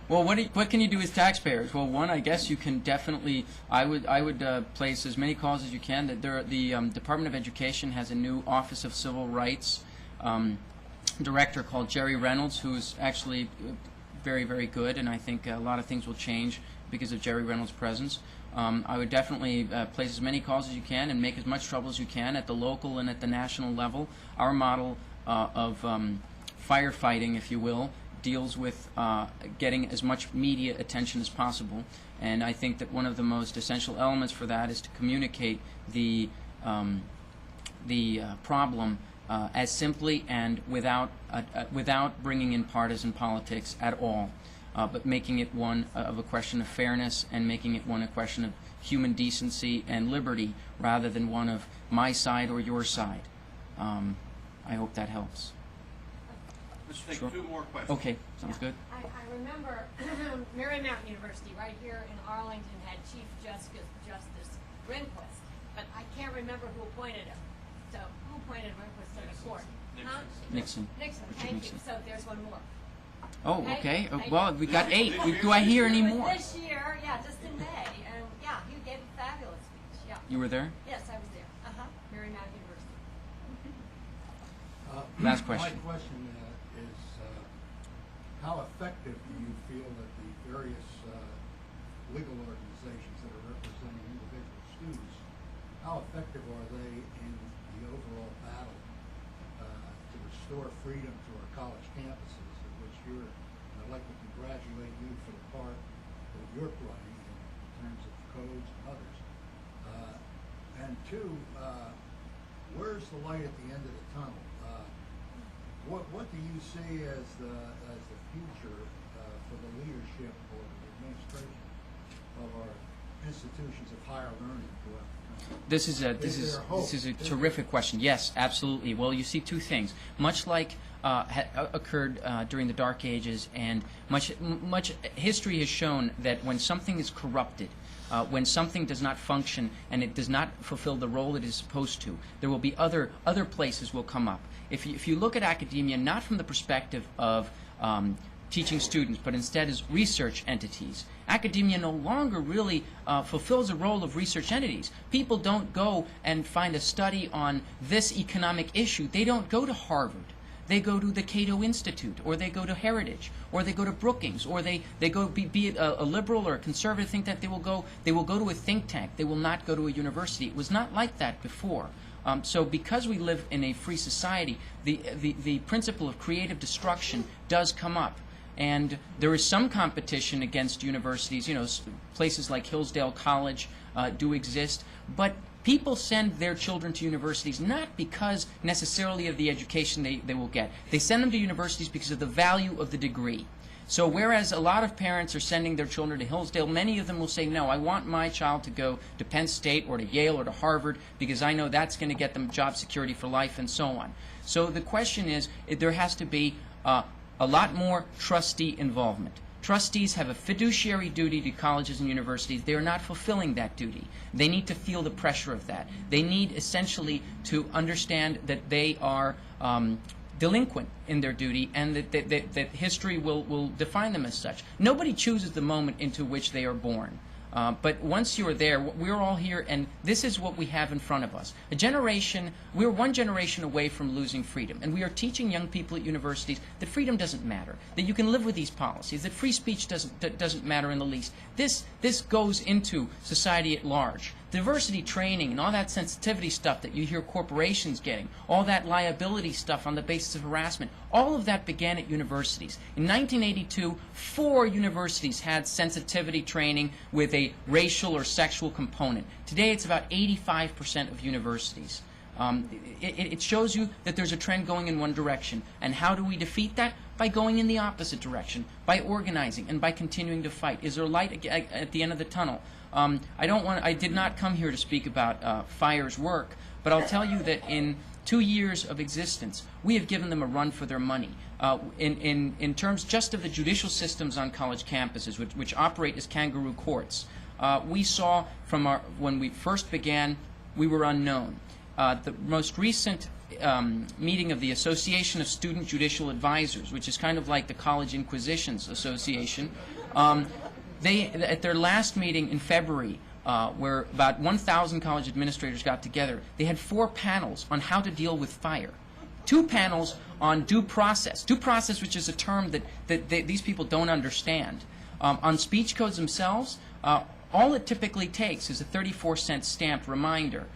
Well, what can you do as taxpayers? Well, one, I guess you can definitely. I would place as many calls as you can. That the Department of Education has a new Office of Civil Rights director called Jerry Reynolds, who's actually very, very good, and I think a lot of things will change because of Jerry Reynolds' presence. I would definitely place as many calls as you can and make as much trouble as you can at the local and at the national level. Our model of firefighting, if you will, deals with getting as much media attention as possible, and I think that one of the most essential elements for that is to communicate the problem as simply and without bringing in partisan politics at all. But making it one of a question of fairness and making it one a question of human decency and liberty rather than one of my side or your side. I hope that helps. Let's take Sure. 2 more questions. Okay, sounds good. I remember Marymount University right here in Arlington had Chief Justice Rehnquist, but I can't remember who appointed him. So who appointed Rehnquist to the court? Huh? Nixon. Nixon, Richard thank Nixon. you. So there's one more. Oh, okay. Okay. Well, we got 8. Do I hear any more? This year, yeah, just in May, and yeah, he gave a fabulous speech. Yeah. You were there? Yes, I was there. Marymount University. Last question. My question is, how effective do you feel that the various legal organizations that are representing individual students, how effective are they in the overall battle to restore freedom to our college campuses, of which you're, and I'd like to congratulate you for the part that you're playing in terms of codes and others. And 2, where's the light at the end of the tunnel? What do you see as the future for the leadership or the administration of our institutions of higher learning throughout the country? This is a terrific question. Yes, absolutely. Well, you see 2 things. Much like occurred during the Dark Ages, and much history has shown that when something is corrupted, when something does not function and it does not fulfill the role it is supposed to, there will be other places will come up. If you look at academia not from the perspective of teaching students, but instead as research entities, academia no longer really fulfills a role of research entities. People don't go and find a study on this economic issue. They don't go to Harvard. They go to the Cato Institute, or they go to Heritage, or they go to Brookings, or they go, be it a liberal or a conservative think tank, they will go to a think tank. They will not go to a university. It was not like that before. So because we live in a free society, the principle of creative destruction does come up. And there is some competition against universities. You know, places like Hillsdale College do exist. But people send their children to universities not because necessarily of the education they will get. They send them to universities because of the value of the degree. So whereas a lot of parents are sending their children to Hillsdale, many of them will say, no, I want my child to go to Penn State or to Yale or to Harvard because I know that's going to get them job security for life and so on. So the question is, there has to be a lot more trustee involvement. Trustees have a fiduciary duty to colleges and universities. They are not fulfilling that duty. They need to feel the pressure of that. They need essentially to understand that they are delinquent in their duty, and that history will define them as such. Nobody chooses the moment into which they are born. But once you are there, we're all here, and this is what we have in front of us. We're one generation away from losing freedom, and we are teaching young people at universities that freedom doesn't matter, that you can live with these policies, that free speech doesn't matter in the least. This goes into society at large. Diversity training and all that sensitivity stuff that you hear corporations getting, all that liability stuff on the basis of harassment, all of that began at universities. In 1982, 4 universities had sensitivity training with a racial or sexual component. Today it's about 85% of universities. It shows you that there's a trend going in one direction. And how do we defeat that? By going in the opposite direction, by organizing and by continuing to fight. Is there light at the end of the tunnel? I did not come here to speak about FIRE's work, but I'll tell you that in 2 years of existence, we have given them a run for their money. In terms just of the judicial systems on college campuses, which operate as kangaroo courts, we saw from when we first began, we were unknown. The most recent meeting of the Association of Student Judicial Advisors, which is kind of like the College Inquisitions Association, at their last meeting in February, where about 1,000 college administrators got together, they had 4 panels on how to deal with FIRE. 2 panels on due process, which is a term that these people don't understand. On speech codes themselves, all it typically takes is a 34-cent stamped reminder.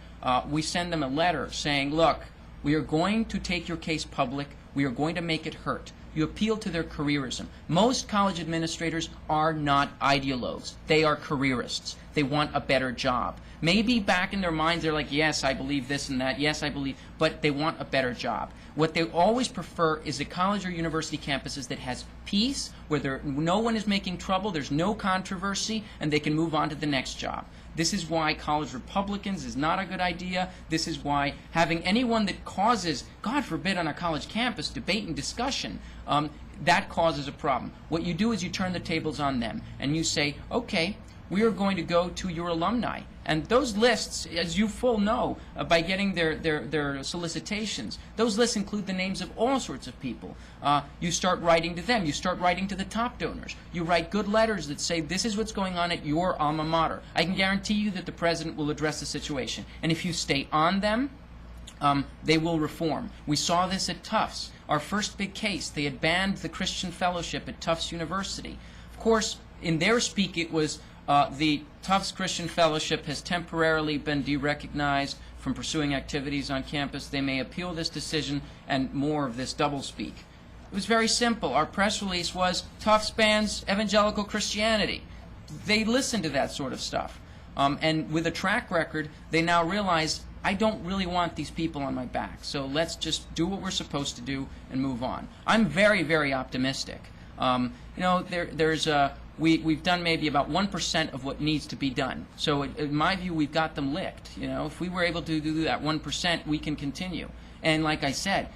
We send them a letter saying, look, we are going to take your case public. We are going to make it hurt. You appeal to their careerism. Most college administrators are not ideologues. They are careerists. They want a better job. Maybe back in their minds they're like, yes, I believe this and that. Yes, I believe, but they want a better job. What they always prefer is a college or university campuses that has peace, where no one is making trouble, there's no controversy, and they can move on to the next job. This is why college Republicans is not a good idea. This is why having anyone that causes, God forbid, on a college campus, debate and discussion, that causes a problem. What you do is you turn the tables on them, and you say, okay, we are going to go to your alumni. And those lists, as you full know, by getting their solicitations, those lists include the names of all sorts of people. You start writing to them. You start writing to the top donors. You write good letters that say, this is what's going on at your alma mater. I can guarantee you that the president will address the situation. And if you stay on them, they will reform. We saw this at Tufts. Our first big case, they had banned the Christian Fellowship at Tufts University. Of course, in their speak, it was the Tufts Christian Fellowship has temporarily been derecognized from pursuing activities on campus. They may appeal this decision and more of this doublespeak. It was very simple. Our press release was Tufts bans evangelical Christianity. They listened to that sort of stuff. And with a track record, they now realize, I don't really want these people on my back, so let's just do what we're supposed to do and move on. I'm very, very optimistic. We've done maybe about 1% of what needs to be done. So in my view, we've got them licked. If we were able to do that 1%, we can continue. And like I said,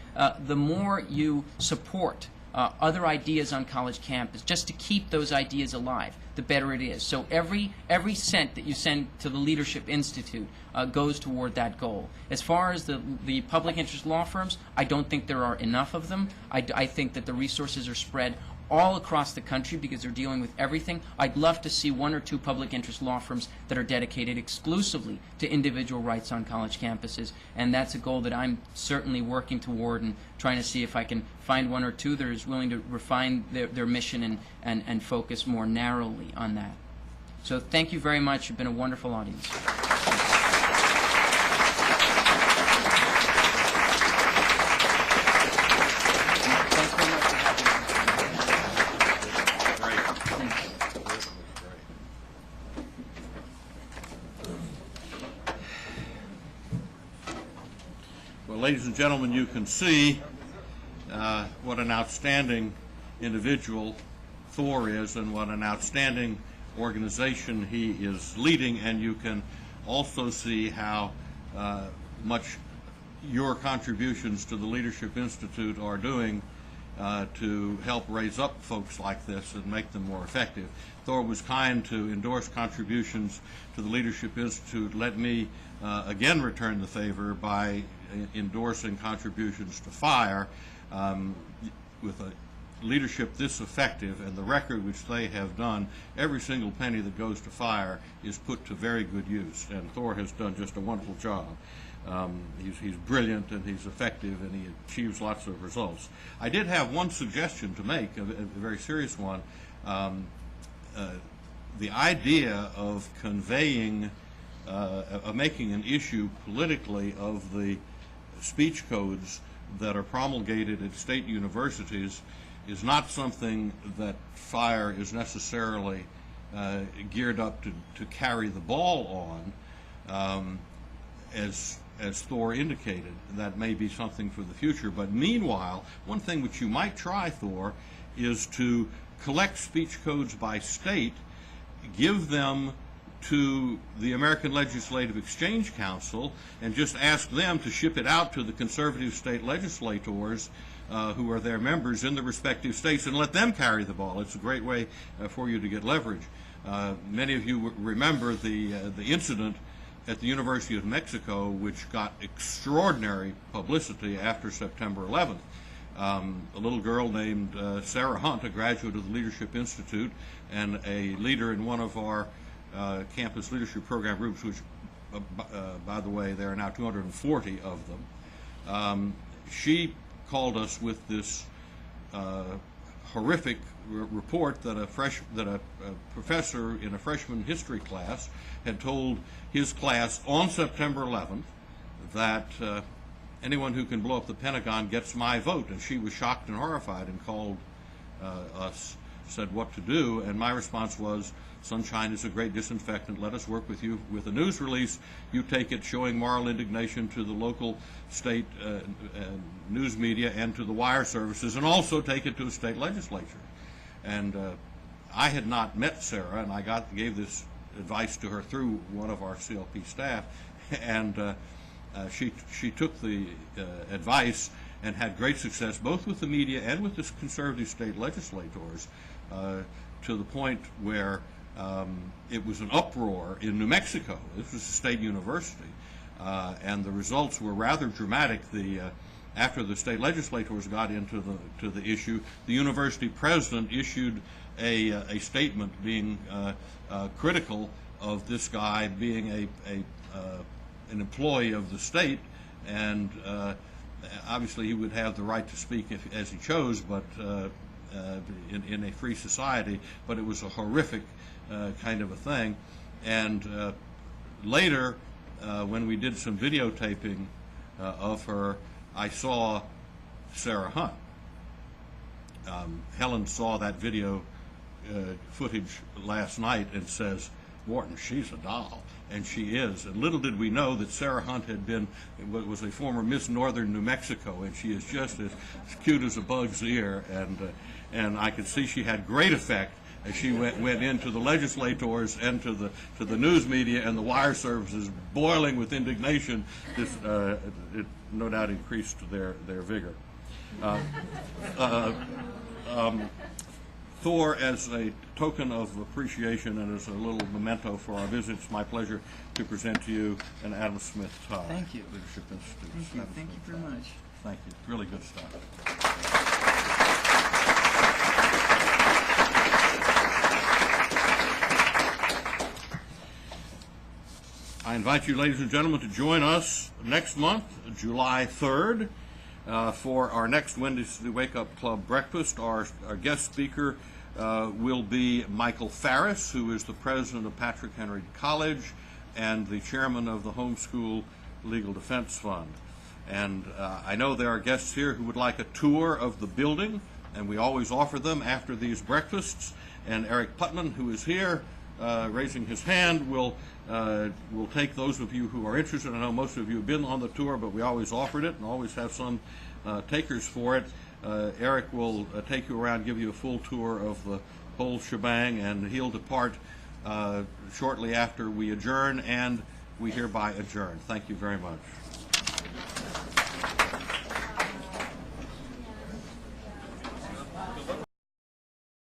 the more you support other ideas on college campus, just to keep those ideas alive, the better it is. So every cent that you send to the Leadership Institute goes toward that goal. As far as the public interest law firms, I don't think there are enough of them. I think that the resources are spread all across the country because they're dealing with everything. I'd love to see 1 or 2 public interest law firms that are dedicated exclusively to individual rights on college campuses, and that's a goal that I'm certainly working toward and trying to see if I can find 1 or 2 that is willing to refine their mission and focus more narrowly on that. So thank you very much. You've been a wonderful audience. Ladies and gentlemen, you can see what an outstanding individual Thor is and what an outstanding organization he is leading, and you can also see how much your contributions to the Leadership Institute are doing to help raise up folks like this and make them more effective. Thor was kind to endorse contributions to the Leadership Institute, let me again returned the favor by endorsing contributions to FIRE with a leadership this effective and the record which they have done. Every single penny that goes to FIRE is put to very good use, and Thor has done just a wonderful job. He's brilliant and he's effective and he achieves lots of results. I did have one suggestion to make, a very serious one. The idea of conveying, of making an issue politically of the speech codes that are promulgated at state universities is not something that FIRE is necessarily geared up to carry the ball on, as Thor indicated. That may be something for the future. But meanwhile, one thing which you might try, Thor, is to collect speech codes by state, give them to the American Legislative Exchange Council, and just ask them to ship it out to the conservative state legislators who are their members in the respective states, and let them carry the ball. It's a great way for you to get leverage. Many of you remember the incident at the University of Mexico, which got extraordinary publicity after September 11th. A little girl named Sarah Hunt, a graduate of the Leadership Institute and a leader in one of our campus leadership program groups, which, by the way, there are now 240 of them. She called us with this horrific report that a professor in a freshman history class had told his class on September 11th that anyone who can blow up the Pentagon gets my vote. And she was shocked and horrified and called us, said what to do. And my response was, sunshine is a great disinfectant. Let us work with you with a news release. You take it showing moral indignation to the local state news media and to the wire services, and also take it to a state legislature. And I had not met Sarah, and I gave this advice to her through one of our CLP staff, and she took the advice and had great success both with the media and with the conservative state legislators, to the point where it was an uproar in New Mexico. This was a state university, and the results were rather dramatic. After the state legislators got into the issue, the university president issued a statement being critical of this guy being an employee of the state, and obviously he would have the right to speak as he chose, but in a free society. But it was a horrific kind of a thing. And later, when we did some videotaping of her, I saw Sarah Hunt. Helen saw that video footage last night and says, Morton, she's a doll. And she is. And little did we know that Sarah Hunt was a former Miss Northern New Mexico, and she is just as cute as a bug's ear. And I could see she had great effect as she went into the legislators and to the news media and the wire services, boiling with indignation. It no doubt increased their vigor. Thor, as a token of appreciation and as a little memento for our visit, it's my pleasure to present to you an Adam Smith tie. Thank you. Leadership Institute. Thank you very much. Thank you. Really good stuff. I invite you, ladies and gentlemen, to join us next month, July 3rd, for our next Wednesday Wake Up Club breakfast. Our guest speaker will be Michael Farris, who is the president of Patrick Henry College and the chairman of the Homeschool Legal Defense Fund. And I know there are guests here who would like a tour of the building, and we always offer them after these breakfasts. And Eric Putman, who is here, raising his hand, will take those of you who are interested. I know most of you have been on the tour, but we always offered it and always have some takers for it. Eric will take you around, give you a full tour of the whole shebang, and he'll depart shortly after we adjourn, and we hereby adjourn. Thank you very much.